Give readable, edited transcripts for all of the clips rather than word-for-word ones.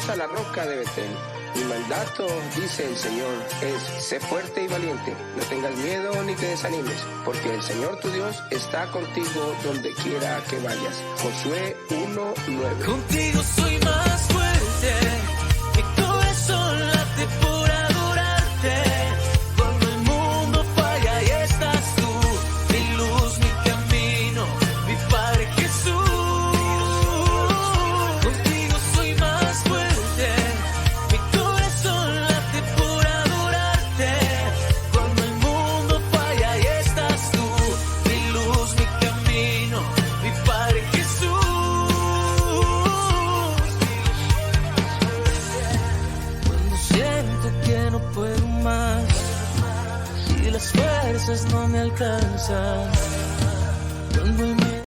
subirás a la roca de Betel. Mi mandato, dice el Señor, es: sé fuerte y valiente, no tengas miedo ni te desanimes, porque el Señor tu Dios está contigo donde quiera que vayas. Josué 1:9. Contigo soy más fuerte, mi corazón late por adorarte. Cuando el mundo falla y estás tú, mi luz, mi camino, mi Padre Jesús. Contigo soy más fuerte, mi corazón late por adorarte. Cuando el mundo falla y estás tú, mi luz, mi camino, mi Padre Jesús. Cuando siento que no puedo más y las fuerzas no me alcanzan. Cuando el miedo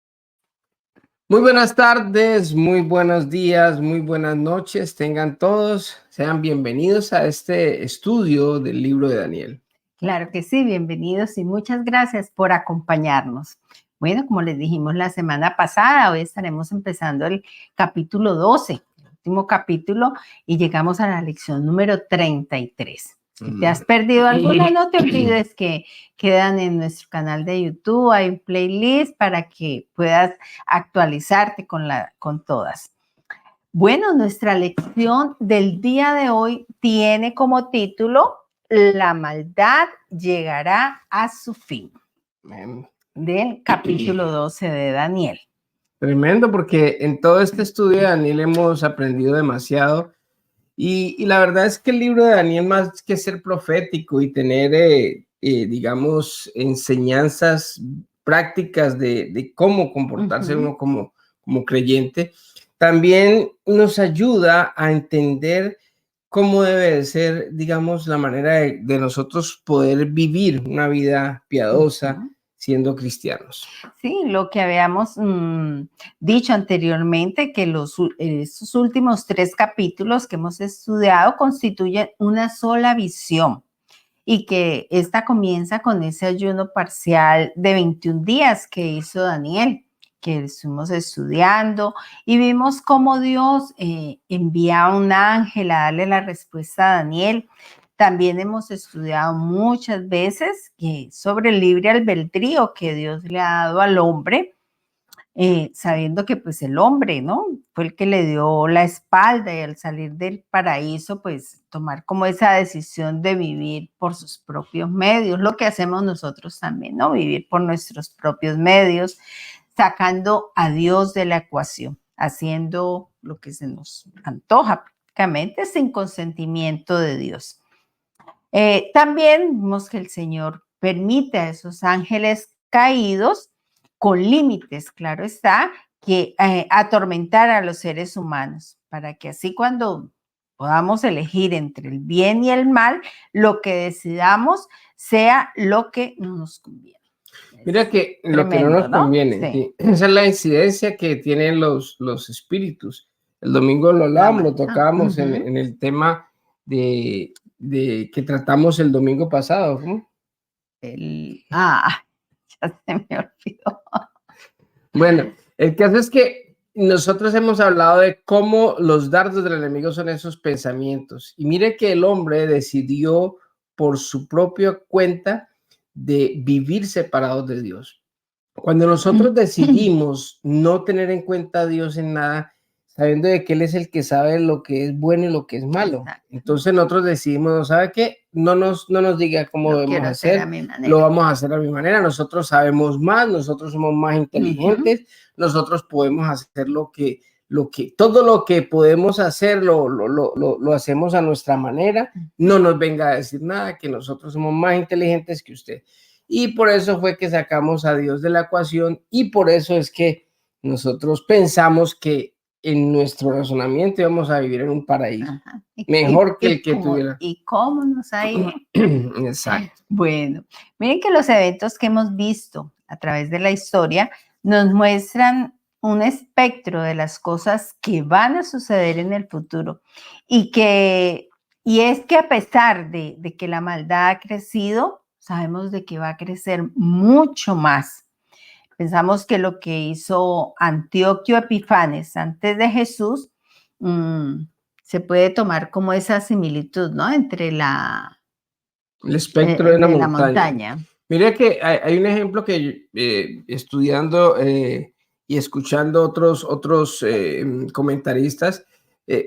Muy buenas tardes, muy buenos días, muy buenas noches. Tengan todos, sean bienvenidos a este estudio del libro de Daniel. Claro que sí, bienvenidos y muchas gracias por acompañarnos. Bueno, como les dijimos la semana pasada, hoy estaremos empezando el capítulo 12, el último capítulo, y llegamos a la lección número 33. Si te has perdido alguna, no te olvides que quedan en nuestro canal de YouTube, hay un playlist para que puedas actualizarte con todas. Bueno, nuestra lección del día de hoy tiene como título: La maldad llegará a su fin, del capítulo 12 de Daniel. Tremendo, porque en todo este estudio de Daniel hemos aprendido demasiado. Y la verdad es que el libro de Daniel, más que ser profético y tener, digamos, enseñanzas prácticas de cómo comportarse uno como creyente, también nos ayuda a entender cómo debe de ser, digamos, la manera de nosotros poder vivir una vida piadosa siendo cristianos. Sí, lo que habíamos dicho anteriormente, que estos últimos 3 capítulos que hemos estudiado constituyen una sola visión, y que esta comienza con ese ayuno parcial de 21 días que hizo Daniel, que estuvimos estudiando, y vimos cómo Dios envía a un ángel a darle la respuesta a Daniel. También hemos estudiado muchas veces sobre el libre albedrío que Dios le ha dado al hombre, sabiendo que pues el hombre, ¿no?, fue el que le dio la espalda, y al salir del paraíso, pues tomar como esa decisión de vivir por sus propios medios, lo que hacemos nosotros también, ¿no?, vivir por nuestros propios medios, sacando a Dios de la ecuación, haciendo lo que se nos antoja prácticamente sin consentimiento de Dios. También vimos que el Señor permite a esos ángeles caídos, con límites, claro está, que atormentar a los seres humanos, para que así cuando podamos elegir entre el bien y el mal, lo que decidamos sea lo que nos conviene. Mira que lo que no nos conviene, sí. Esa es la incidencia que tienen los espíritus. El domingo lo hablamos, lo tocamos en el tema de que tratamos el domingo pasado, ¿no? Ya se me olvidó. Bueno, el caso es que nosotros hemos hablado de cómo los dardos del enemigo son esos pensamientos. Y mire que el hombre decidió por su propia cuenta de vivir separados de Dios. Cuando nosotros decidimos no tener en cuenta a Dios en nada, sabiendo de que Él es el que sabe lo que es bueno y lo que es malo, entonces nosotros decidimos, ¿sabe qué? No nos diga cómo debemos hacer, lo vamos a hacer a mi manera. Nosotros sabemos más, nosotros somos más inteligentes, nosotros podemos hacer todo lo que podemos hacer, lo hacemos a nuestra manera. No nos venga a decir nada, que nosotros somos más inteligentes que usted. Y por eso fue que sacamos a Dios de la ecuación, y por eso es que nosotros pensamos que en nuestro razonamiento íbamos a vivir en un paraíso mejor que el que tuviera. ¿Y cómo nos ha ido? Exacto. Bueno, miren que los eventos que hemos visto a través de la historia nos muestran un espectro de las cosas que van a suceder en el futuro, y es que a pesar de que la maldad ha crecido, sabemos de que va a crecer mucho más. Pensamos que lo que hizo Antíoco Epífanes antes de Jesús se puede tomar como esa similitud, ¿no? Entre El espectro de una la montaña. montaña. Mira que hay un ejemplo que estudiando y escuchando otros comentaristas,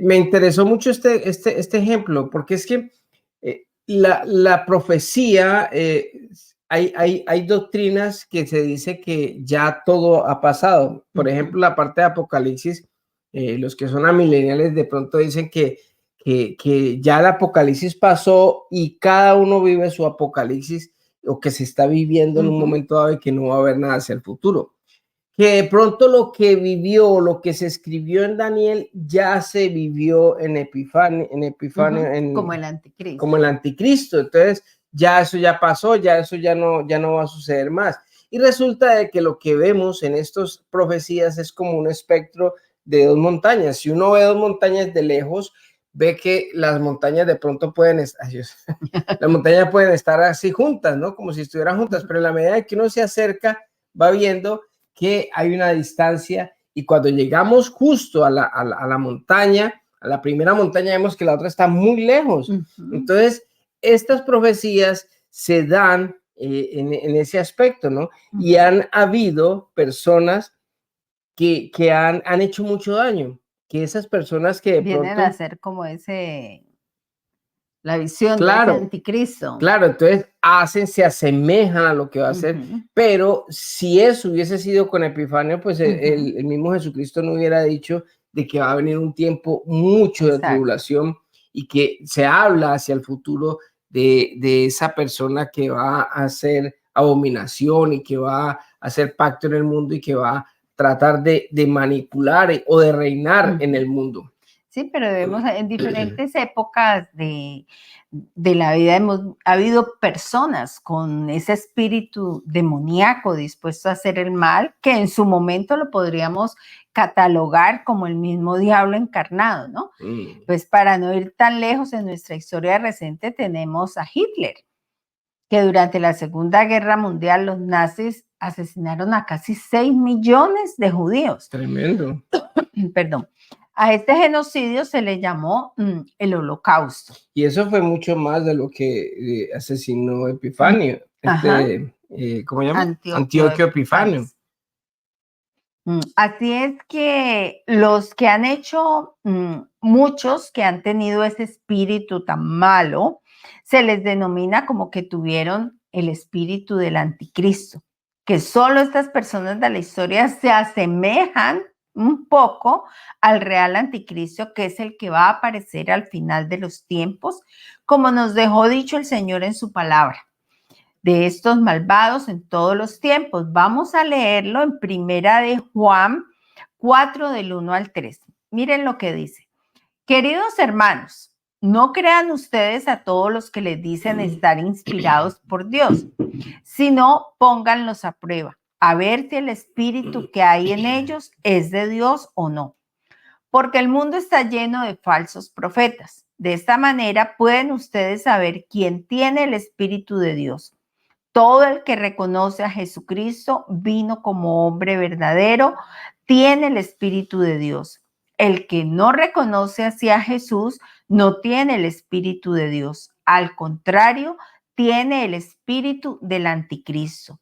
me interesó mucho este ejemplo, porque es que la profecía, hay doctrinas que se dice que ya todo ha pasado. Por ejemplo, la parte de Apocalipsis, los que son amileniales de pronto dicen que ya el Apocalipsis pasó y cada uno vive su Apocalipsis o que se está viviendo en un momento dado y que no va a haber nada hacia el futuro. Que de pronto lo que vivió, lo que se escribió en Daniel, ya se vivió en Epifanio, Como el anticristo. Como el anticristo. Entonces, ya eso ya pasó, ya eso ya no va a suceder más. Y resulta de que lo que vemos en estas profecías es como un espectro de dos montañas. Si uno ve dos montañas de lejos, ve que las montañas de pronto las montañas pueden estar así juntas, ¿no? Como si estuvieran juntas, pero en la medida que uno se acerca, va viendo que hay una distancia y cuando llegamos justo a la montaña, a la primera montaña, vemos que la otra está muy lejos. Entonces, estas profecías se dan en ese aspecto, ¿no? Y han habido personas que han hecho mucho daño, que esas personas que de vienen pronto a ser como la visión de ese anticristo. Claro, entonces se asemejan a lo que va a hacer, pero si eso hubiese sido con Epifanio, pues el mismo Jesucristo no hubiera dicho de que va a venir un tiempo mucho de tribulación y que se habla hacia el futuro de esa persona que va a hacer abominación y que va a hacer pacto en el mundo y que va a tratar de manipular o de reinar en el mundo. Sí, pero vemos en diferentes épocas de la vida ha habido personas con ese espíritu demoníaco dispuesto a hacer el mal, que en su momento lo podríamos catalogar como el mismo diablo encarnado, ¿no? Pues para no ir tan lejos en nuestra historia reciente tenemos a Hitler, que durante la Segunda Guerra Mundial los nazis asesinaron a casi 6 millones de judíos. Tremendo. Perdón. A este genocidio se le llamó el Holocausto. Y eso fue mucho más de lo que asesinó Epifanio. ¿Cómo se llama? Antíoco Epifanio. Así es que los que han hecho, muchos que han tenido ese espíritu tan malo, se les denomina como que tuvieron el espíritu del anticristo, que solo estas personas de la historia se asemejan un poco al real anticristo, que es el que va a aparecer al final de los tiempos, como nos dejó dicho el Señor en su palabra, de estos malvados en todos los tiempos. Vamos a leerlo en Primera de Juan 4 del 1 al 3. Miren lo que dice. Queridos hermanos, no crean ustedes a todos los que les dicen estar inspirados por Dios, sino pónganlos a prueba, a ver si el espíritu que hay en ellos es de Dios o no. Porque el mundo está lleno de falsos profetas. De esta manera pueden ustedes saber quién tiene el espíritu de Dios. Todo el que reconoce a Jesucristo vino como hombre verdadero, tiene el espíritu de Dios. El que no reconoce así a Jesús no tiene el espíritu de Dios. Al contrario, tiene el espíritu del anticristo.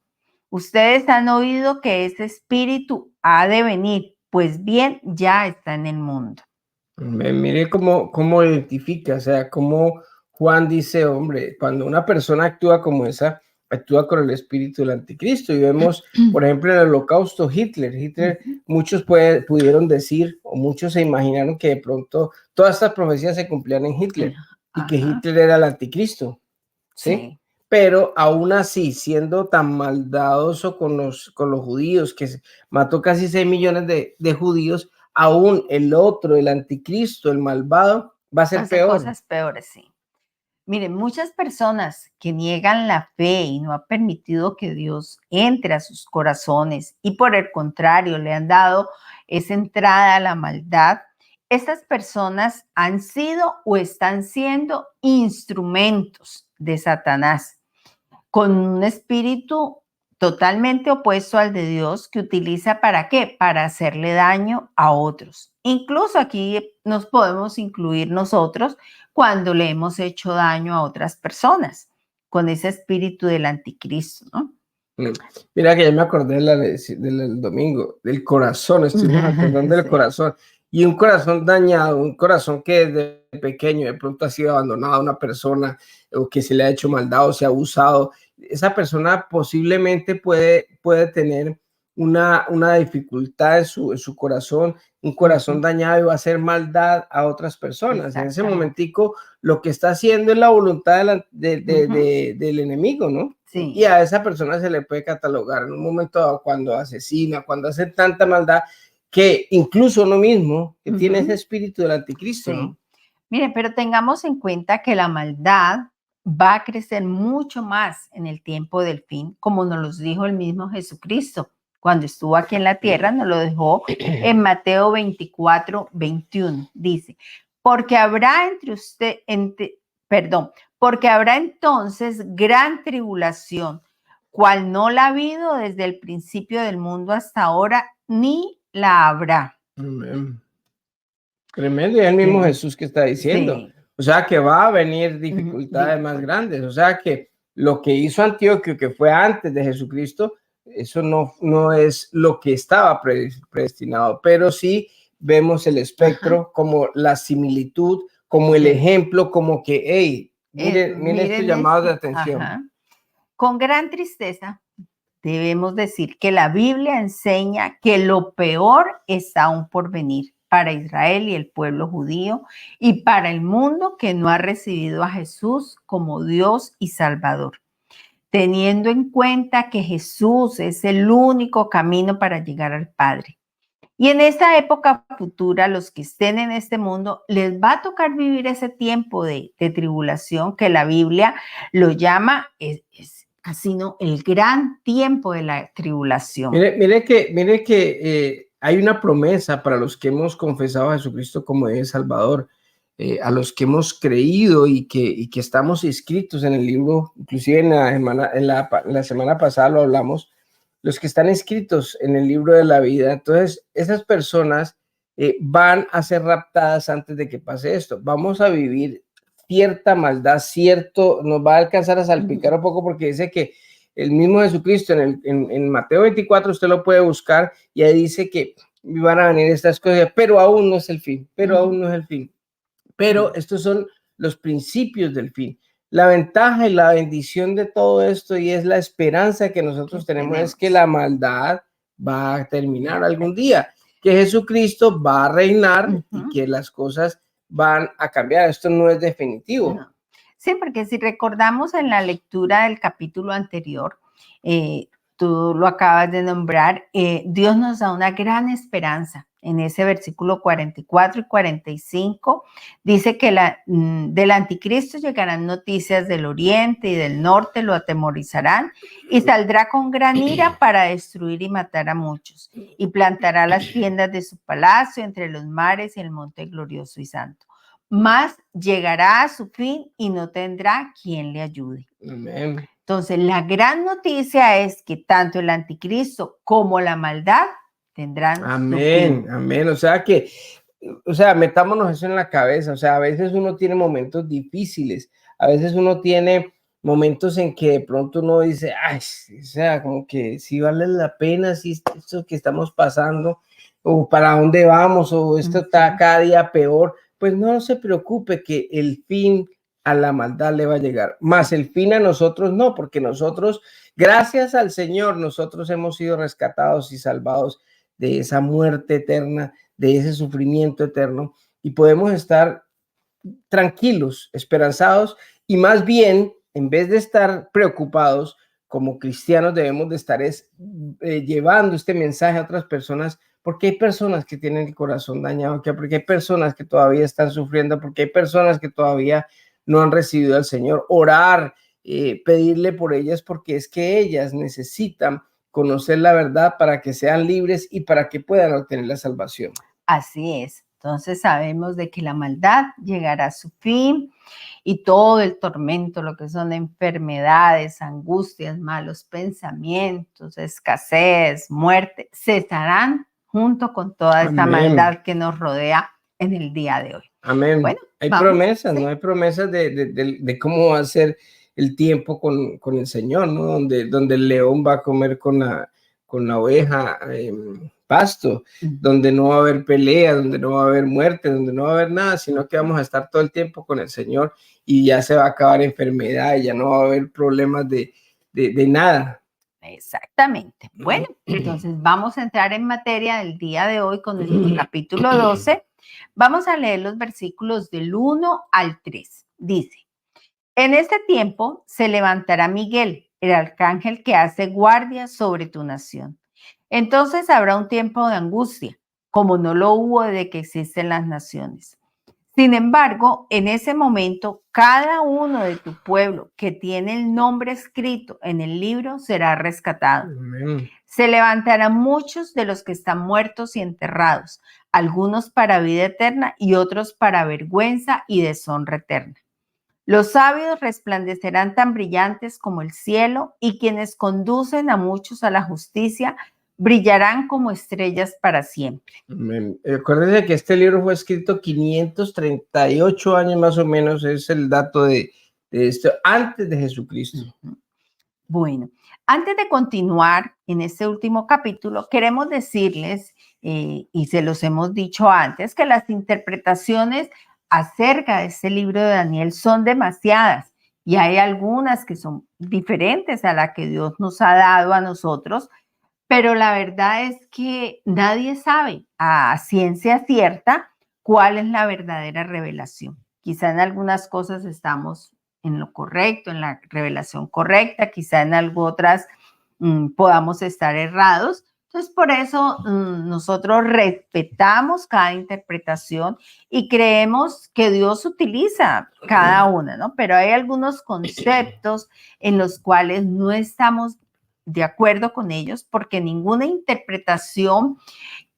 Ustedes han oído que ese espíritu ha de venir, pues bien, ya está en el mundo. Mire cómo identifica, o sea, cómo Juan dice, hombre, cuando una persona actúa como esa, actúa con el espíritu del anticristo. Y vemos, por ejemplo, en el Holocausto, Hitler, muchos pudieron decir, o muchos se imaginaron que de pronto todas estas profecías se cumplían en Hitler y que Hitler era el anticristo, ¿sí? Pero aún así, siendo tan maldadoso con los judíos, que mató casi 6 millones de judíos, aún el otro, el anticristo, el malvado, va a ser peor. Cosas peores, sí. Miren, muchas personas que niegan la fe y no han permitido que Dios entre a sus corazones y por el contrario le han dado esa entrada a la maldad, estas personas han sido o están siendo instrumentos de Satanás con un espíritu totalmente opuesto al de Dios que utiliza ¿para qué? Para hacerle daño a otros, Incluso aquí nos podemos incluir nosotros cuando le hemos hecho daño a otras personas con ese espíritu del anticristo, ¿no? Mira que ya me acordé del domingo, del corazón, estuvimos acordando del Sí. corazón. Y un corazón dañado, un corazón que desde pequeño de pronto ha sido abandonado a una persona o que se le ha hecho maldad o se ha abusado, esa persona posiblemente puede tener una dificultad en su corazón, un corazón dañado y va a hacer maldad a otras personas. En ese momentico lo que está haciendo es la voluntad del enemigo, ¿no? Sí. Y a esa persona se le puede catalogar en un momento dado cuando asesina, cuando hace tanta maldad, que incluso uno mismo que tiene ese espíritu del anticristo, Sí. ¿no? Mire, pero tengamos en cuenta que la maldad va a crecer mucho más en el tiempo del fin, como nos lo dijo el mismo Jesucristo. Cuando estuvo aquí en la tierra, nos lo dejó en Mateo 24, 21. Dice, porque habrá porque habrá entonces gran tribulación, cual no la ha habido desde el principio del mundo hasta ahora, ni la habrá. Amén. Tremendo, y es el mismo Sí. Jesús que está diciendo. Sí. O sea que va a venir dificultades más grandes. O sea que lo que hizo Antioquio, que fue antes de Jesucristo, eso no es lo que estaba predestinado, pero sí vemos el espectro como la similitud, como el ejemplo, como que, hey, miren estos llamados de atención. Ajá. Con gran tristeza debemos decir que la Biblia enseña que lo peor está aún por venir para Israel y el pueblo judío y para el mundo que no ha recibido a Jesús como Dios y Salvador. Teniendo en cuenta que Jesús es el único camino para llegar al Padre. Y en esta época futura, los que estén en este mundo, les va a tocar vivir ese tiempo de tribulación que la Biblia lo llama, así, ¿no? El gran tiempo de la tribulación. Mire que hay una promesa para los que hemos confesado a Jesucristo como el Salvador, a los que hemos creído y que estamos inscritos en el libro, inclusive en la semana pasada lo hablamos, los que están inscritos en el libro de la vida. Entonces, esas personas van a ser raptadas antes de que pase esto. Vamos a vivir cierta maldad, nos va a alcanzar a salpicar un poco, porque dice que el mismo Jesucristo en Mateo 24, usted lo puede buscar, y ahí dice que van a venir estas cosas, pero aún no es el fin, aún no es el fin. Pero estos son los principios del fin. La ventaja y la bendición de todo esto, y es la esperanza que nosotros tenemos, es que la maldad va a terminar algún día, que Jesucristo va a reinar y que las cosas van a cambiar. Esto no es definitivo. No. Sí, porque si recordamos en la lectura del capítulo anterior, tú lo acabas de nombrar, Dios nos da una gran esperanza. En ese versículo 44 y 45 dice que del anticristo llegarán noticias del oriente y del norte, lo atemorizarán y saldrá con gran ira para destruir y matar a muchos, y plantará las tiendas de su palacio entre los mares y el monte glorioso y santo. Mas llegará a su fin y no tendrá quien le ayude. Amén. Entonces, la gran noticia es que tanto el anticristo como la maldad tendrán amén, su fin. Amén. O sea, metámonos eso en la cabeza. O sea, a veces uno tiene momentos difíciles, a veces uno tiene momentos en que de pronto uno dice, ay, o sea, como que sí vale la pena, si esto que estamos pasando, o para dónde vamos, o esto está cada día peor. Pues no se preocupe, que el fin a la maldad le va a llegar, más el fin a nosotros no, porque nosotros, gracias al Señor, nosotros hemos sido rescatados y salvados de esa muerte eterna, de ese sufrimiento eterno, y podemos estar tranquilos, esperanzados, y más bien, en vez de estar preocupados, como cristianos debemos de estar llevando este mensaje a otras personas, porque hay personas que tienen el corazón dañado, porque hay personas que todavía están sufriendo, porque hay personas que todavía no han recibido al Señor. Orar, pedirle por ellas, porque es que ellas necesitan conocer la verdad para que sean libres y para que puedan obtener la salvación. Así es. Entonces sabemos de que la maldad llegará a su fin y todo el tormento, lo que son enfermedades, angustias, malos pensamientos, escasez, muerte, cesarán junto con toda esta Amén. maldad que nos rodea en el día de hoy. Amén. Bueno, Hay vamos, promesas, sí. ¿no? Hay promesas de cómo va a ser el tiempo con el Señor, ¿no? Donde el león va a comer con la oveja pasto, donde no va a haber pelea, donde no va a haber muerte, donde no va a haber nada, sino que vamos a estar todo el tiempo con el Señor y ya se va a acabar enfermedad y ya no va a haber problemas de nada. Exactamente. Bueno, entonces vamos a entrar en materia del día de hoy con nuestro capítulo 12. Vamos a leer los versículos del 1 al 3. Dice: en este tiempo se levantará Miguel, el arcángel que hace guardia sobre tu nación. Entonces habrá un tiempo de angustia, como no lo hubo desde que existen las naciones. Sin embargo, en ese momento, cada uno de tu pueblo que tiene el nombre escrito en el libro será rescatado. Amén. Se levantarán muchos de los que están muertos y enterrados, algunos para vida eterna y otros para vergüenza y deshonra eterna. Los sabios resplandecerán tan brillantes como el cielo, y quienes conducen a muchos a la justicia brillarán como estrellas para siempre. Amén. Acuérdense que este libro fue escrito 538 años más o menos, es el dato de esto, antes de Jesucristo. Bueno, antes de continuar en este último capítulo, queremos decirles, y se los hemos dicho antes, que las interpretaciones acerca de este libro de Daniel son demasiadas y hay algunas que son diferentes a la que Dios nos ha dado a nosotros, pero la verdad es que nadie sabe a ciencia cierta cuál es la verdadera revelación. Quizá en algunas cosas estamos en lo correcto, en la revelación correcta, quizá en algo otras podamos estar errados. Entonces, por eso nosotros respetamos cada interpretación y creemos que Dios utiliza cada una, ¿no? Pero hay algunos conceptos en los cuales no estamos de acuerdo con ellos, porque ninguna interpretación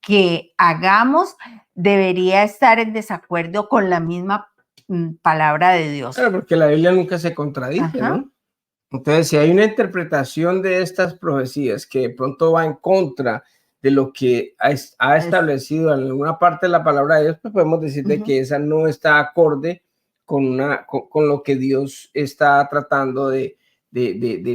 que hagamos debería estar en desacuerdo con la misma palabra de Dios. Claro, porque la Biblia nunca se contradice, Ajá. ¿no? Entonces, si hay una interpretación de estas profecías que de pronto va en contra de lo que ha establecido en alguna parte de la palabra de Dios, pues podemos decir de que esa no está acorde con lo que Dios está tratando de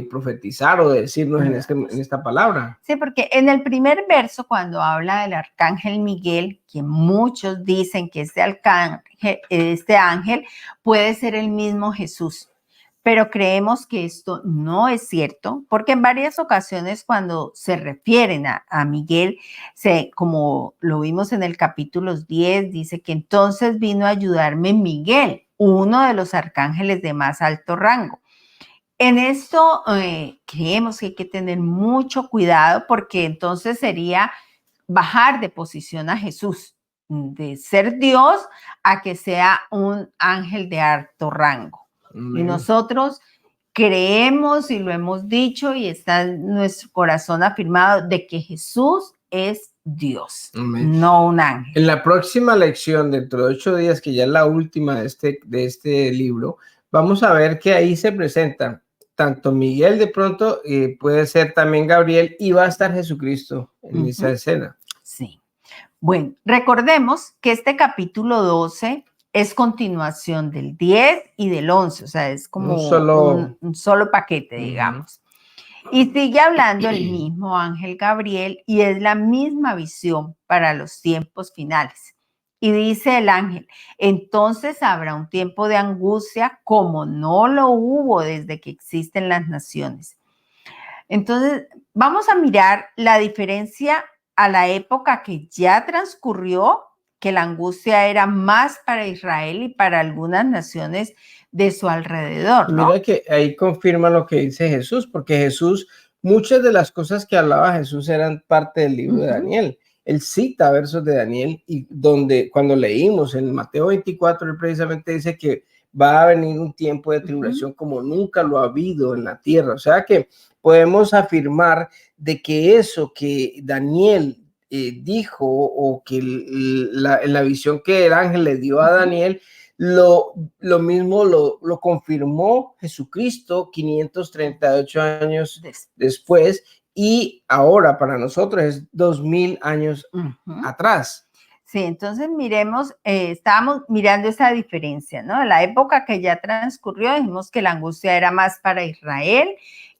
profetizar o de decirnos en esta palabra. Sí, porque en el primer verso, cuando habla del arcángel Miguel, que muchos dicen que este ángel puede ser el mismo Jesús, pero creemos que esto no es cierto, porque en varias ocasiones cuando se refieren a Miguel, como lo vimos en el capítulo 10, dice que entonces vino a ayudarme Miguel, uno de los arcángeles de más alto rango. En esto creemos que hay que tener mucho cuidado, porque entonces sería bajar de posición a Jesús, de ser Dios a que sea un ángel de alto rango. Y nosotros creemos, y lo hemos dicho, y está en nuestro corazón afirmado, de que Jesús es Dios, no un ángel. En la próxima lección, dentro de 8 días, que ya es la última de este libro, vamos a ver que ahí se presentan tanto Miguel, de pronto puede ser también Gabriel, y va a estar Jesucristo en esa escena. Sí. Bueno, recordemos que este capítulo 12 es continuación del 10 y del 11, o sea, es como un solo paquete, digamos. Y sigue hablando el mismo ángel Gabriel y es la misma visión para los tiempos finales. Y dice el ángel, entonces habrá un tiempo de angustia como no lo hubo desde que existen las naciones. Entonces, vamos a mirar la diferencia a la época que ya transcurrió, que la angustia era más para Israel y para algunas naciones de su alrededor, ¿no? Mira que ahí confirma lo que dice Jesús, porque Jesús, muchas de las cosas que hablaba Jesús eran parte del libro de Daniel. Él cita versos de Daniel y cuando leímos en Mateo 24, él precisamente dice que va a venir un tiempo de tribulación como nunca lo ha habido en la tierra. O sea que podemos afirmar de que eso que Daniel dijo, o que la visión que el ángel le dio a Daniel, lo mismo lo confirmó Jesucristo 538 años después, y ahora para nosotros es 2000 años atrás. Sí, entonces miremos, estábamos mirando esa diferencia, ¿no? La época que ya transcurrió, dijimos que la angustia era más para Israel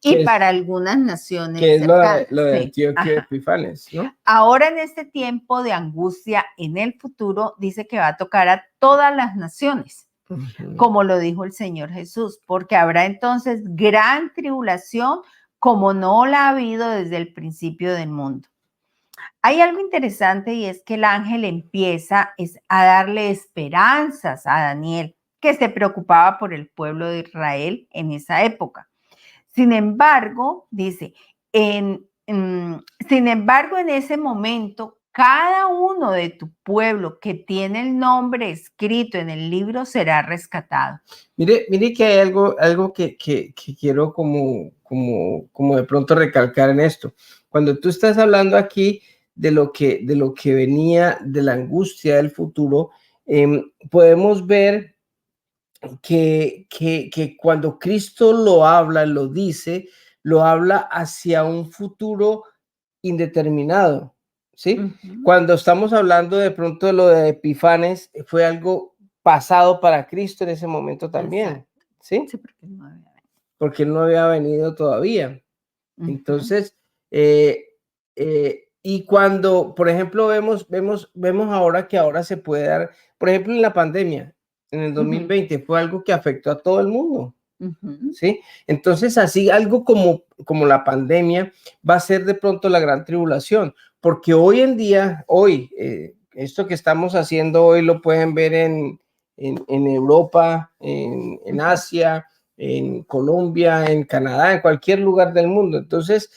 y para algunas naciones que es cercanas. lo de Sí. Antioquía Epifanes, ¿no? Ahora en este tiempo de angustia en el futuro, dice que va a tocar a todas las naciones, como lo dijo el Señor Jesús, porque habrá entonces gran tribulación como no la ha habido desde el principio del mundo. Hay algo interesante y es que el ángel empieza a darle esperanzas a Daniel, que se preocupaba por el pueblo de Israel en esa época. Sin embargo, dice, sin embargo, en ese momento, cada uno de tu pueblo que tiene el nombre escrito en el libro será rescatado. Mire que hay algo que quiero como de pronto recalcar en esto. Cuando tú estás hablando aquí de lo que venía, de la angustia del futuro, podemos ver que cuando Cristo lo habla, lo dice, lo habla hacia un futuro indeterminado, ¿sí? Cuando estamos hablando de pronto de lo de Epifanes, fue algo pasado para Cristo en ese momento también, ¿sí? Sí, porque él no había venido todavía. Entonces, y cuando, por ejemplo, vemos ahora que ahora se puede dar, por ejemplo, en la pandemia, en el 2020, fue algo que afectó a todo el mundo, ¿sí? Entonces, así algo como la pandemia va a ser de pronto la gran tribulación, porque hoy en día, esto que estamos haciendo hoy lo pueden ver en Europa, en Asia, en Colombia, en Canadá, en cualquier lugar del mundo. Entonces,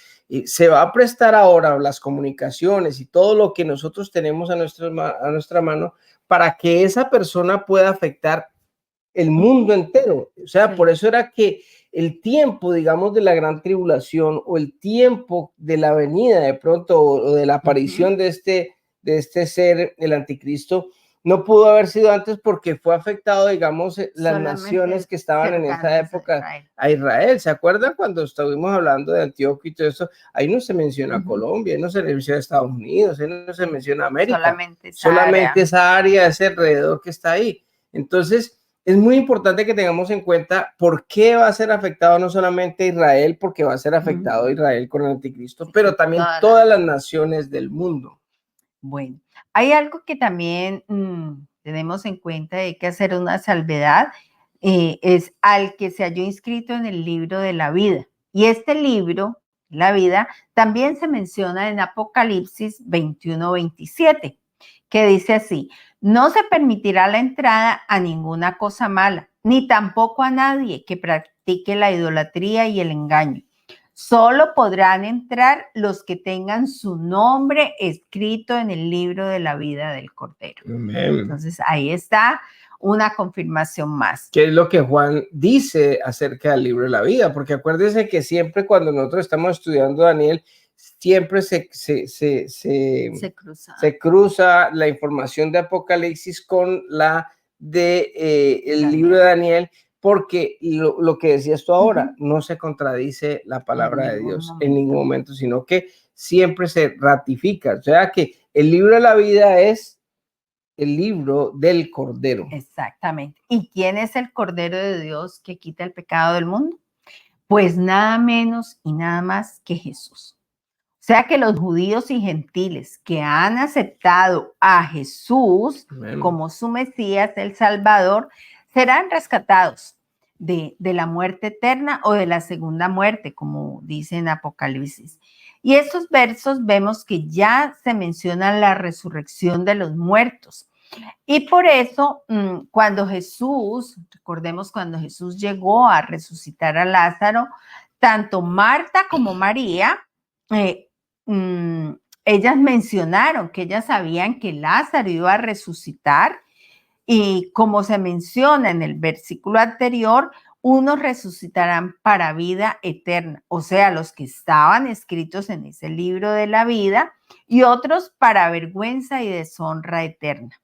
se va a prestar ahora las comunicaciones y todo lo que nosotros tenemos a nuestra mano para que esa persona pueda afectar el mundo entero. O sea, por eso era que el tiempo, digamos, de la gran tribulación o el tiempo de la venida de pronto o de la aparición de este ser, el anticristo, no pudo haber sido antes porque fue afectado, digamos, las naciones que estaban en esa época a Israel. ¿Se acuerdan cuando estuvimos hablando de Antioquía y todo eso? Ahí no se menciona Colombia, ahí no se menciona Estados Unidos, ahí no se menciona América. Solamente esa área, ese alrededor que está ahí. Entonces, es muy importante que tengamos en cuenta por qué va a ser afectado no solamente Israel, porque va a ser afectado Israel con el anticristo, pero también todas las naciones del mundo. Bueno, hay algo que también tenemos en cuenta, hay que hacer una salvedad, es al que se halló inscrito en el libro de la vida. Y este libro, la vida, también se menciona en Apocalipsis 21-27, que dice así: no se permitirá la entrada a ninguna cosa mala, ni tampoco a nadie que practique la idolatría y el engaño. Solo podrán entrar los que tengan su nombre escrito en el libro de la vida del Cordero. Amén. Entonces, ahí está una confirmación más. ¿Qué es lo que Juan dice acerca del libro de la vida? Porque acuérdense que siempre cuando nosotros estamos estudiando Daniel, siempre se cruza la información de Apocalipsis con la de el libro de Daniel, porque lo que decías tú ahora, no se contradice la palabra de Dios en ningún momento, sino que siempre se ratifica. O sea que el libro de la vida es el libro del Cordero. Exactamente. ¿Y quién es el Cordero de Dios que quita el pecado del mundo? Pues nada menos y nada más que Jesús. O sea que los judíos y gentiles que han aceptado a Jesús como su Mesías, el Salvador, serán rescatados de la muerte eterna o de la segunda muerte, como dice en Apocalipsis. Y estos versos vemos que ya se menciona la resurrección de los muertos. Y por eso, recordemos cuando Jesús llegó a resucitar a Lázaro, tanto Marta como María, ellas mencionaron que ellas sabían que Lázaro iba a resucitar, y como se menciona en el versículo anterior, unos resucitarán para vida eterna, o sea, los que estaban escritos en ese libro de la vida, y otros para vergüenza y deshonra eterna.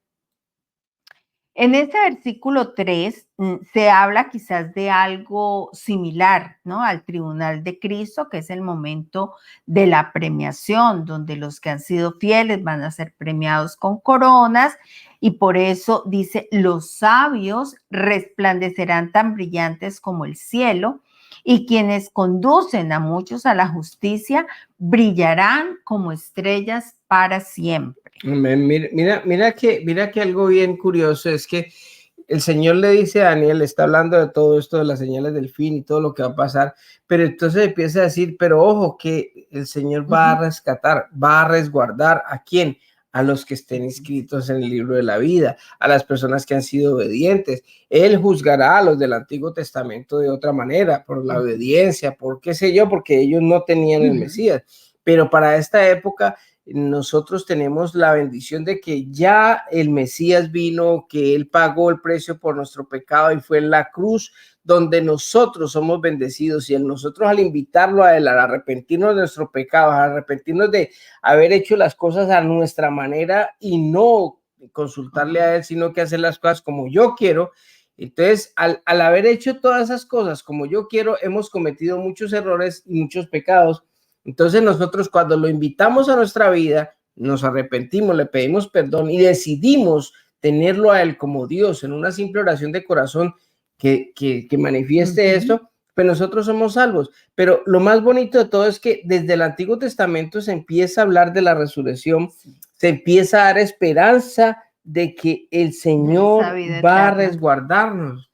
En este versículo 3 se habla quizás de algo similar, ¿no? Al tribunal de Cristo, que es el momento de la premiación, donde los que han sido fieles van a ser premiados con coronas, y por eso dice, los sabios resplandecerán tan brillantes como el cielo, y quienes conducen a muchos a la justicia brillarán como estrellas para siempre. Mira que algo bien curioso es que el Señor le dice a Daniel, está hablando de todo esto, de las señales del fin y todo lo que va a pasar, pero entonces empieza a decir, pero ojo, que el Señor va a rescatar, va a resguardar ¿a quién? A los que estén inscritos en el libro de la vida, a las personas que han sido obedientes. Él juzgará a los del Antiguo Testamento de otra manera, por la obediencia, por qué sé yo, porque ellos no tenían el Mesías. Pero para esta época nosotros tenemos la bendición de que ya el Mesías vino, que Él pagó el precio por nuestro pecado y fue en la cruz donde nosotros somos bendecidos, y nosotros al invitarlo a Él, a arrepentirnos de nuestro pecado, a arrepentirnos de haber hecho las cosas a nuestra manera y no consultarle a Él, sino que hacer las cosas como yo quiero. Entonces, al haber hecho todas esas cosas como yo quiero, hemos cometido muchos errores y muchos pecados. Entonces nosotros cuando lo invitamos a nuestra vida, nos arrepentimos, le pedimos perdón y decidimos tenerlo a Él como Dios en una simple oración de corazón que manifieste esto, pues nosotros somos salvos. Pero lo más bonito de todo es que desde el Antiguo Testamento se empieza a hablar de la resurrección, se empieza a dar esperanza de que el Señor va a resguardarnos.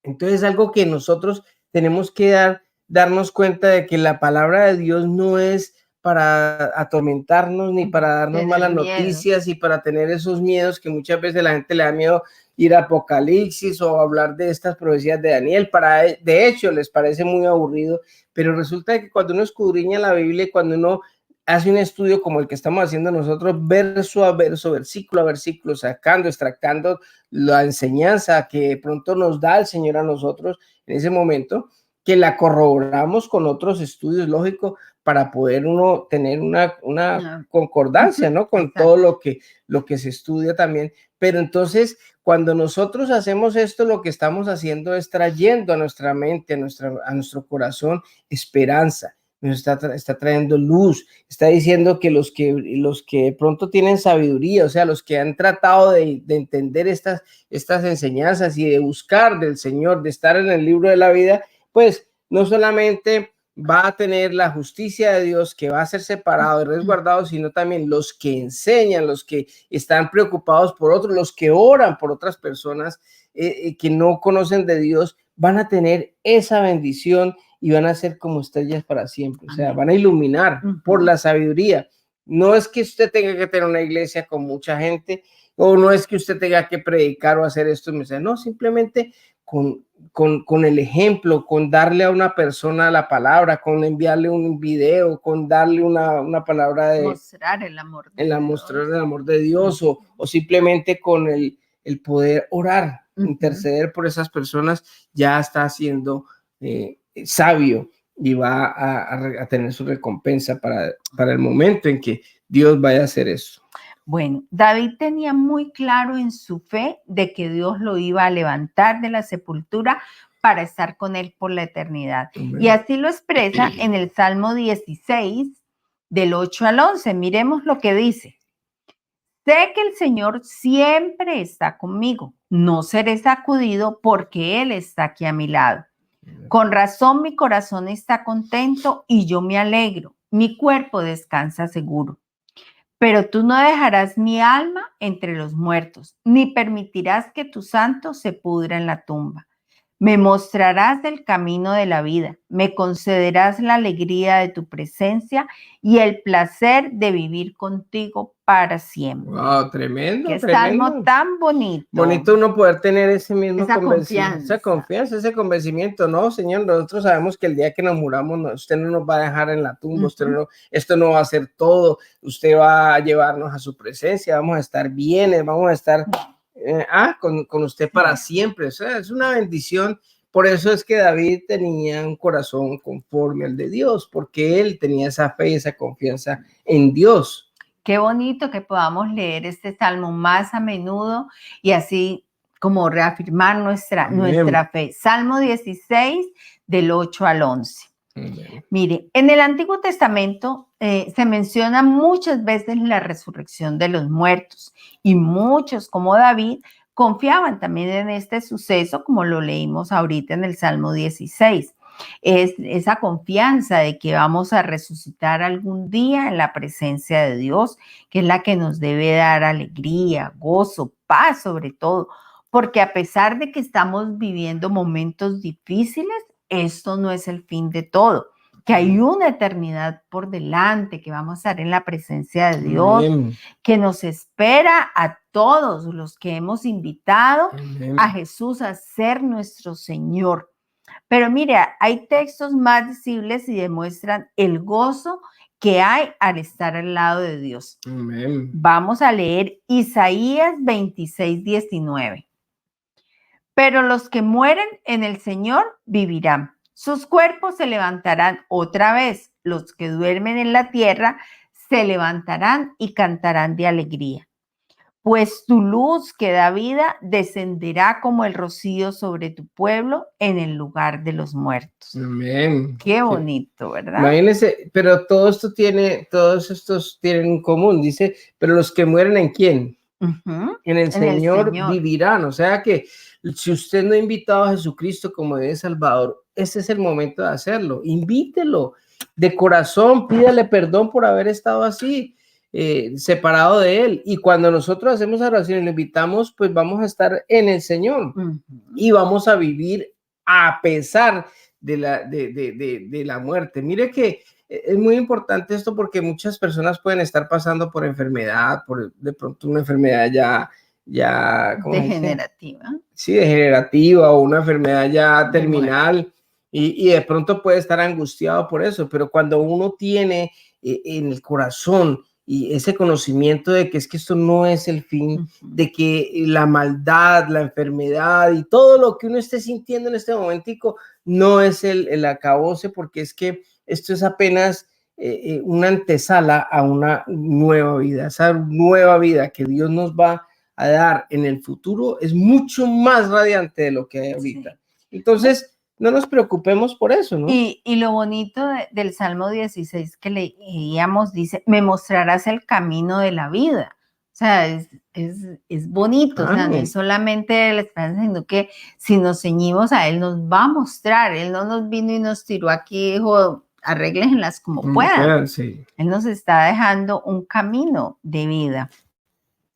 Entonces es algo que nosotros tenemos que darnos cuenta de que la palabra de Dios no es para atormentarnos ni para darnos malas noticias y para tener esos miedos que muchas veces la gente le da miedo ir a Apocalipsis o hablar de estas profecías de Daniel. De hecho, les parece muy aburrido, pero resulta que cuando uno escudriña la Biblia y cuando uno hace un estudio como el que estamos haciendo nosotros, verso a verso, versículo a versículo, extractando la enseñanza que de pronto nos da el Señor a nosotros en ese momento, que la corroboramos con otros estudios lógicos para poder uno tener una concordancia, ¿no? Con todo lo que se estudia también. Pero entonces, cuando nosotros hacemos esto, lo que estamos haciendo es trayendo a nuestra mente, a nuestro corazón, esperanza. Nos está trayendo luz, está diciendo que los que de pronto tienen sabiduría, o sea, los que han tratado de entender estas enseñanzas y de buscar del Señor, de estar en el libro de la vida, pues no solamente va a tener la justicia de Dios, que va a ser separado y resguardado, sino también los que enseñan, los que están preocupados por otros, los que oran por otras personas que no conocen de Dios, van a tener esa bendición y van a ser como estrellas para siempre. O sea, van a iluminar por la sabiduría. No es que usted tenga que tener una iglesia con mucha gente, o no es que usted tenga que predicar o hacer esto, no, simplemente con el ejemplo, con darle a una persona la palabra, con enviarle un video, con darle una palabra de mostrar el amor de Dios, o simplemente con el poder orar, interceder por esas personas, ya está siendo sabio y va a tener su recompensa para el momento en que Dios vaya a hacer eso. Bueno, David tenía muy claro en su fe de que Dios lo iba a levantar de la sepultura para estar con él por la eternidad. Amén. Y así lo expresa en el Salmo 16, del 8 al 11. Miremos lo que dice. Sé que el Señor siempre está conmigo. No seré sacudido porque Él está aquí a mi lado. Con razón mi corazón está contento y yo me alegro. Mi cuerpo descansa seguro. Pero tú no dejarás mi alma entre los muertos, ni permitirás que tu santo se pudra en la tumba. Me mostrarás el camino de la vida, me concederás la alegría de tu presencia y el placer de vivir contigo para siempre. Wow, tremendo. Qué salmo tan bonito. Bonito uno poder tener ese mismo esa confianza, ese convencimiento. No, Señor, nosotros sabemos que el día que nos muramos, usted no nos va a dejar en la tumba, esto no va a ser todo, usted va a llevarnos a su presencia, vamos a estar bien, vamos a estar con usted para siempre. O sea, es una bendición. Por eso es que David tenía un corazón conforme al de Dios, porque él tenía esa fe y esa confianza en Dios. Qué bonito que podamos leer este salmo más a menudo y así como reafirmar nuestra fe. Salmo 16, del 8 al 11. Amén. Mire, en el Antiguo Testamento se menciona muchas veces la resurrección de los muertos y muchos, como David, confiaban también en este suceso, como lo leímos ahorita en el Salmo 16. Es esa confianza de que vamos a resucitar algún día en la presencia de Dios, que es la que nos debe dar alegría, gozo, paz sobre todo, porque a pesar de que estamos viviendo momentos difíciles, esto no es el fin de todo, que hay una eternidad por delante, que vamos a estar en la presencia de Dios, Amén. que nos espera a todos los que hemos invitado Amén. a Jesús a ser nuestro Señor. Pero mira, hay textos más visibles y demuestran el gozo que hay al estar al lado de Dios. Amén. Vamos a leer Isaías 26, 19. Pero los que mueren en el Señor vivirán. Sus cuerpos se levantarán otra vez. Los que duermen en la tierra se levantarán y cantarán de alegría. Pues tu luz que da vida descenderá como el rocío sobre tu pueblo en el lugar de los muertos. Amén. Qué bonito, ¿verdad? Imagínense, pero todos estos tienen en común. Dice, pero los que mueren ¿en quién? Ujú. En el Señor vivirán. O sea que si usted no ha invitado a Jesucristo como de Salvador, ese es el momento de hacerlo. Invítelo de corazón, pídale perdón por haber estado así, separado de Él. Y cuando nosotros hacemos oración y lo invitamos, pues vamos a estar en el Señor y vamos a vivir a pesar de la muerte. Mire que es muy importante esto porque muchas personas pueden estar pasando por enfermedad, por de pronto una enfermedad ya ¿cómo degenerativa. Sí, degenerativa o una enfermedad ya terminal y de pronto puede estar angustiado por eso, pero cuando uno tiene en el corazón y ese conocimiento de que es que esto no es el fin, de que la maldad, la enfermedad y todo lo que uno esté sintiendo en este momentico no es el acabose, porque es que esto es apenas una antesala a una nueva vida. Esa nueva vida que Dios nos va a dar en el futuro es mucho más radiante de lo que hay ahorita. Sí. Entonces, no nos preocupemos por eso, ¿no? Y lo bonito del Salmo 16 que leíamos dice, me mostrarás el camino de la vida. O sea, es bonito, o sea, no es solamente la esperanza, sino que si nos ceñimos a Él, nos va a mostrar. Él no nos vino y nos tiró aquí y dijo, arréglenlas como puedan. Sí. Él nos está dejando un camino de vida.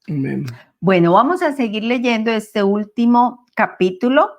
Amén. Bueno, vamos a seguir leyendo este último capítulo.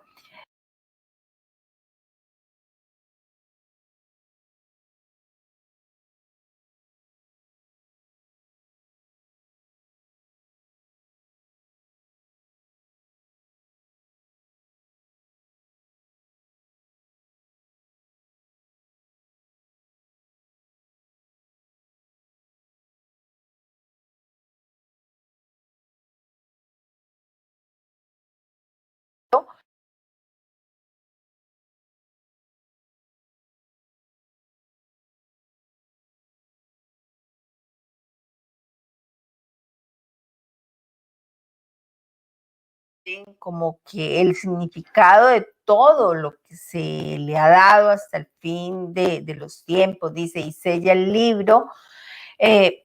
Como que el significado de todo lo que se le ha dado hasta el fin de los tiempos, dice, y sella el libro,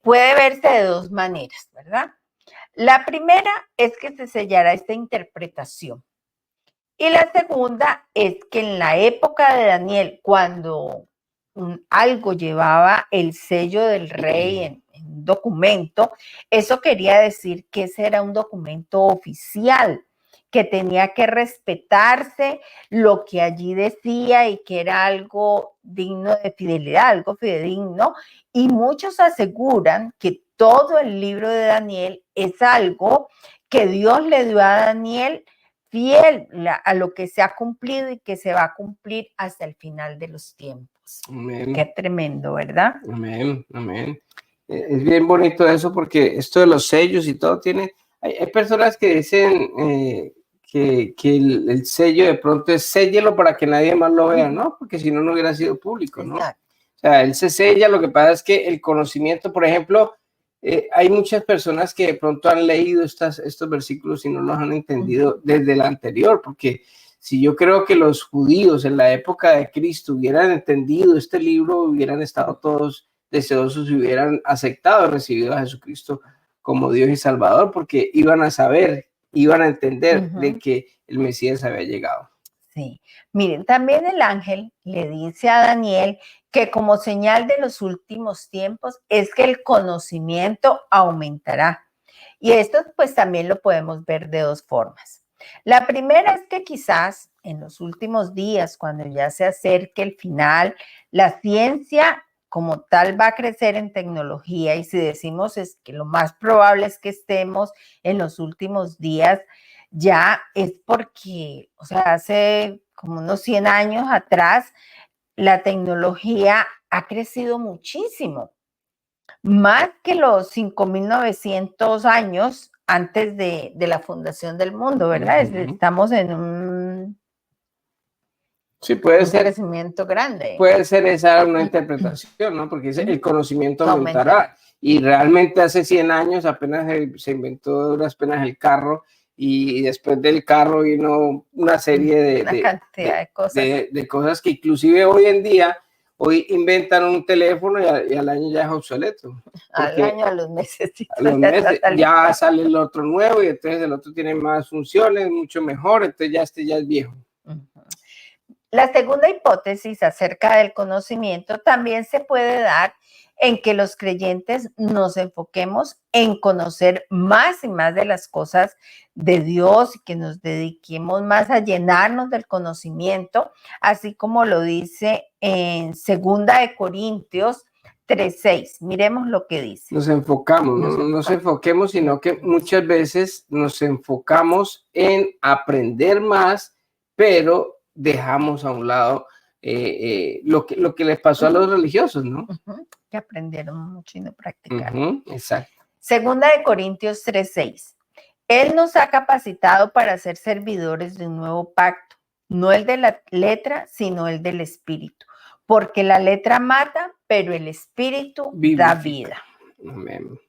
puede verse de dos maneras, ¿verdad? La primera es que se sellará esta interpretación. Y la segunda es que en la época de Daniel, cuando algo llevaba el sello del rey en un documento, eso quería decir que ese era un documento oficial, que tenía que respetarse lo que allí decía y que era algo digno de fidelidad, algo fidedigno. Y muchos aseguran que todo el libro de Daniel es algo que Dios le dio a Daniel fiel a lo que se ha cumplido y que se va a cumplir hasta el final de los tiempos. Amén. Qué tremendo, ¿verdad? Amén, amén. Es bien bonito eso porque esto de los sellos y todo tiene... Hay personas que dicen que el sello de pronto es séllelo para que nadie más lo vea, ¿no? Porque si no, no hubiera sido público, ¿no? Exacto. O sea, él se sella, lo que pasa es que el conocimiento, por ejemplo, hay muchas personas que de pronto han leído estos versículos y no los han entendido desde el anterior, porque si yo creo que los judíos en la época de Cristo hubieran entendido este libro, hubieran estado todos deseosos y hubieran aceptado y recibido a Jesucristo como Dios y Salvador, porque iban a saber, iban a entender de que el Mesías había llegado. Sí, miren, también el ángel le dice a Daniel que como señal de los últimos tiempos es que el conocimiento aumentará. Y esto pues también lo podemos ver de dos formas. La primera es que quizás en los últimos días, cuando ya se acerque el final, la ciencia como tal va a crecer en tecnología, y si decimos es que lo más probable es que estemos en los últimos días, ya es porque, o sea, hace como unos 100 años atrás, la tecnología ha crecido muchísimo, más que los 5.900 años antes de la fundación del mundo, ¿verdad? Estamos en un, sí, puede ser crecimiento grande. Puede ser esa una interpretación, ¿no? Porque el conocimiento aumentará. Y realmente hace 100 años apenas se inventó apenas el carro, y después del carro vino una serie de cosas que inclusive hoy en día, hoy inventan un teléfono y al año ya es obsoleto. Al año, a los meses. A los meses ya sale el otro nuevo, y entonces el otro tiene más funciones, mucho mejor, entonces ya ya es viejo. La segunda hipótesis acerca del conocimiento también se puede dar en que los creyentes nos enfoquemos en conocer más y más de las cosas de Dios, y que nos dediquemos más a llenarnos del conocimiento, así como lo dice en 2 Corintios 3:6. Miremos lo que dice. Nos enfocamos, no nos enfoquemos, sino que muchas veces nos enfocamos en aprender más, pero dejamos a un lado lo que les pasó a los religiosos, ¿no? Que aprendieron mucho y no practicaron. Exacto. 2 Corintios 3:6. Él nos ha capacitado para ser servidores de un nuevo pacto, no el de la letra, sino el del espíritu, porque la letra mata, pero el espíritu da vida. Amén.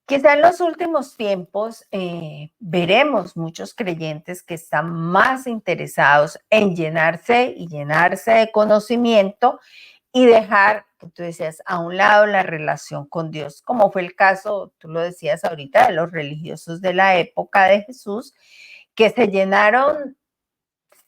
Quizá en los últimos tiempos veremos muchos creyentes que están más interesados en llenarse de conocimiento y dejar, tú decías, a un lado la relación con Dios, como fue el caso, tú lo decías ahorita, de los religiosos de la época de Jesús, que se llenaron,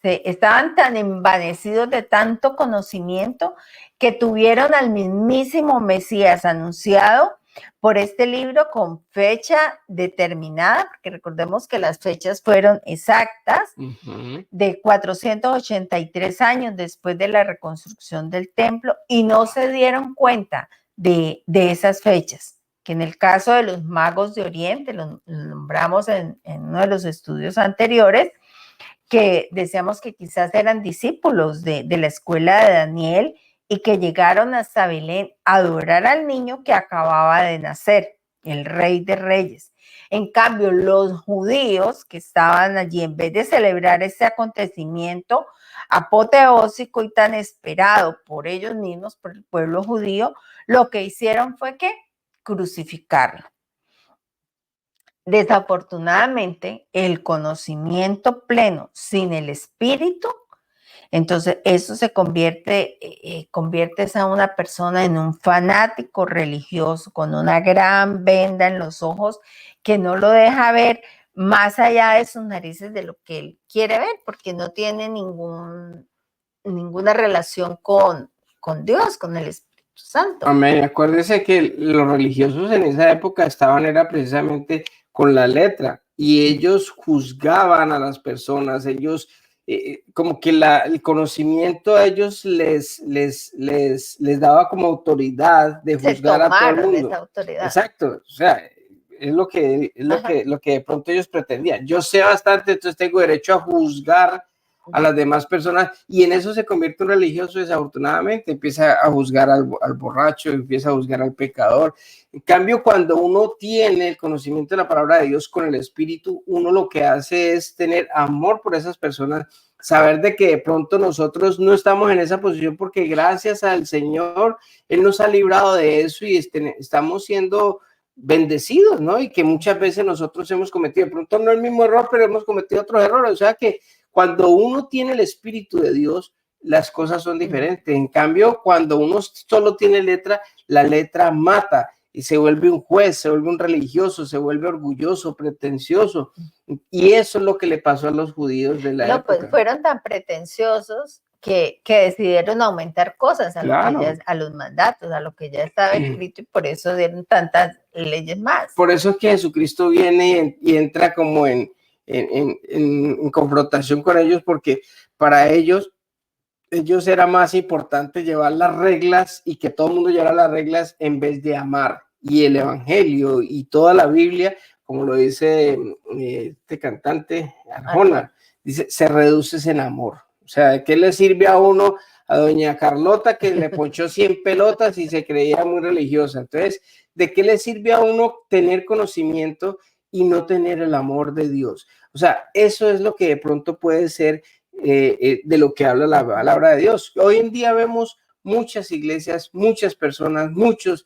estaban tan envanecidos de tanto conocimiento que tuvieron al mismísimo Mesías anunciado por este libro con fecha determinada, porque recordemos que las fechas fueron exactas, de 483 años después de la reconstrucción del templo, y no se dieron cuenta de esas fechas, que en el caso de los magos de Oriente, lo nombramos en uno de los estudios anteriores, que decíamos que quizás eran discípulos de la escuela de Daniel, y que llegaron hasta Belén a adorar al niño que acababa de nacer, el Rey de Reyes. En cambio, los judíos que estaban allí, en vez de celebrar este acontecimiento apoteósico y tan esperado por ellos mismos, por el pueblo judío, lo que hicieron fue que crucificarlo. Desafortunadamente, el conocimiento pleno sin el espíritu, entonces eso se conviertes a una persona en un fanático religioso con una gran venda en los ojos que no lo deja ver más allá de sus narices de lo que él quiere ver, porque no tiene ninguna relación con Dios, con el Espíritu Santo. Amén. Acuérdese que los religiosos en esa época era precisamente con la letra, y ellos juzgaban a las personas, ellos como que el conocimiento a ellos les daba como autoridad de juzgar a todo el mundo. Esa autoridad. Exacto, o sea, es lo que de pronto ellos pretendían. Yo sé bastante, entonces tengo derecho a juzgar a las demás personas, y en eso se convierte un religioso. Desafortunadamente empieza a juzgar al borracho, empieza a juzgar al pecador. En cambio, cuando uno tiene el conocimiento de la palabra de Dios con el Espíritu, uno lo que hace es tener amor por esas personas, saber de que de pronto nosotros no estamos en esa posición porque gracias al Señor Él nos ha librado de eso, y estamos siendo bendecidos, ¿no? Y que muchas veces nosotros hemos cometido, de pronto no el mismo error, pero hemos cometido otros errores. O sea que cuando uno tiene el Espíritu de Dios, las cosas son diferentes. En cambio, cuando uno solo tiene letra, la letra mata y se vuelve un juez, se vuelve un religioso, se vuelve orgulloso, pretencioso. Y eso es lo que le pasó a los judíos de la época. Pues fueron tan pretenciosos que decidieron aumentar cosas a, Claro, lo que ya, a los mandatos, a lo que ya estaba escrito, y por eso dieron tantas leyes más. Por eso es que Jesucristo viene y entra como en confrontación con ellos, porque para ellos era más importante llevar las reglas y que todo el mundo llevara las reglas en vez de amar. Y el Evangelio y toda la Biblia, como lo dice este cantante Arjona, dice, se reduce en amor. O sea, ¿de qué le sirve a uno, a doña Carlota, que le ponchó 100 pelotas y se creía muy religiosa? Entonces, ¿de qué le sirve a uno tener conocimiento y no tener el amor de Dios? O sea, eso es lo que de pronto puede ser de lo que habla la palabra de Dios. Hoy en día vemos muchas iglesias, muchas personas, muchos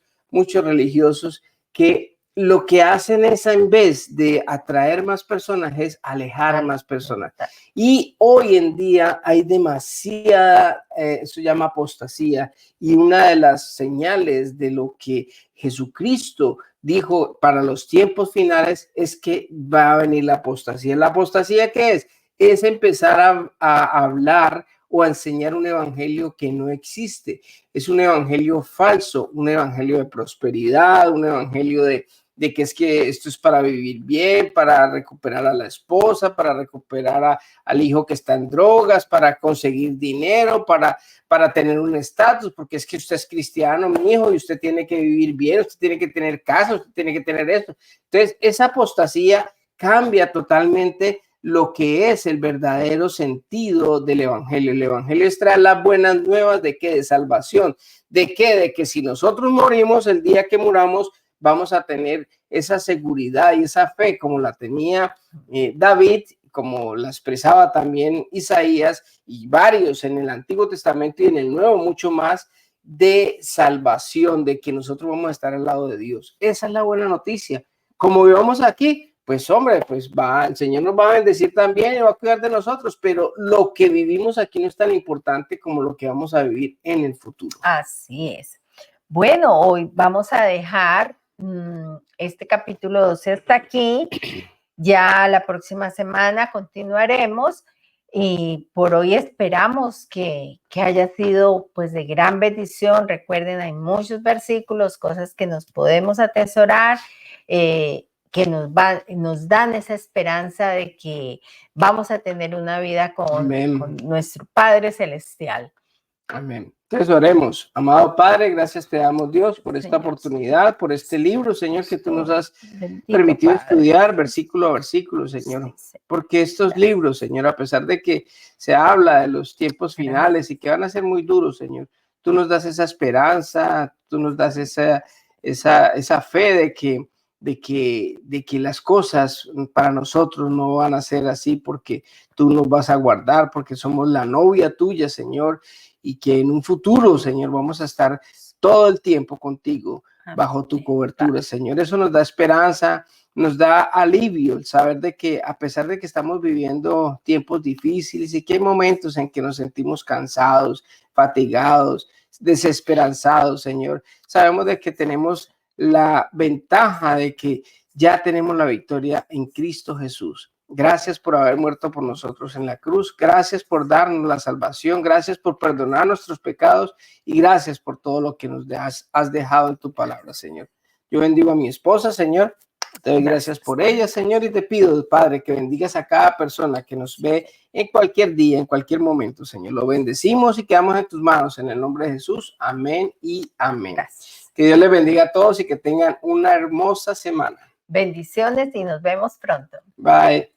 religiosos que lo que hacen es, en vez de atraer más personas, es alejar a más personas. Y hoy en día hay demasiada, eso se llama apostasía, y una de las señales de lo que Jesucristo dijo para los tiempos finales es que va a venir la apostasía. ¿La apostasía qué es? Es empezar a hablar o a enseñar un evangelio que no existe. Es un evangelio falso, un evangelio de prosperidad, un evangelio de que es que esto es para vivir bien, para recuperar a la esposa, para recuperar al hijo que está en drogas, para conseguir dinero, para tener un estatus, porque es que usted es cristiano, mi hijo, y usted tiene que vivir bien, usted tiene que tener casa, usted tiene que tener esto. Entonces, esa apostasía cambia totalmente lo que es el verdadero sentido del evangelio. El evangelio es traer las buenas nuevas de qué, de salvación, de qué, de que si nosotros morimos, el día que muramos, vamos a tener esa seguridad y esa fe como la tenía David, como la expresaba también Isaías y varios en el Antiguo Testamento y en el Nuevo, mucho más de salvación, de que nosotros vamos a estar al lado de Dios. Esa es la buena noticia. Como vivamos aquí, pues hombre, pues el Señor nos va a bendecir también y va a cuidar de nosotros, pero lo que vivimos aquí no es tan importante como lo que vamos a vivir en el futuro. Así es. Bueno, hoy vamos a dejar este capítulo 12 hasta aquí. Ya la próxima semana continuaremos y por hoy esperamos que haya sido pues de gran bendición. Recuerden, hay muchos versículos, cosas que nos podemos atesorar, que nos dan esa esperanza de que vamos a tener una vida con nuestro Padre Celestial. Amén. Entonces oremos. Amado Padre, gracias te damos, Dios, por esta oportunidad, por este libro, Señor, que tú nos has permitido estudiar versículo a versículo, Señor. Porque estos libros, Señor, a pesar de que se habla de los tiempos finales y que van a ser muy duros, Señor, tú nos das esa esperanza, tú nos das esa fe de que las cosas para nosotros no van a ser así, porque tú nos vas a guardar, porque somos la novia tuya, Señor, y que en un futuro, Señor, vamos a estar todo el tiempo contigo bajo tu cobertura, Señor. Eso nos da esperanza, nos da alivio el saber de que a pesar de que estamos viviendo tiempos difíciles y que hay momentos en que nos sentimos cansados, fatigados, desesperanzados, Señor, sabemos de que tenemos la ventaja de que ya tenemos la victoria en Cristo Jesús. Gracias por haber muerto por nosotros en la cruz. Gracias por darnos la salvación. Gracias por perdonar nuestros pecados y gracias por todo lo que nos has dejado en tu palabra, Señor. Yo bendigo a mi esposa, Señor. Te doy gracias por ella, Señor, y te pido, Padre, que bendigas a cada persona que nos ve en cualquier día, en cualquier momento, Señor. Lo bendecimos y quedamos en tus manos en el nombre de Jesús. Amén y amén. Gracias. Que Dios les bendiga a todos y que tengan una hermosa semana. Bendiciones y nos vemos pronto. Bye.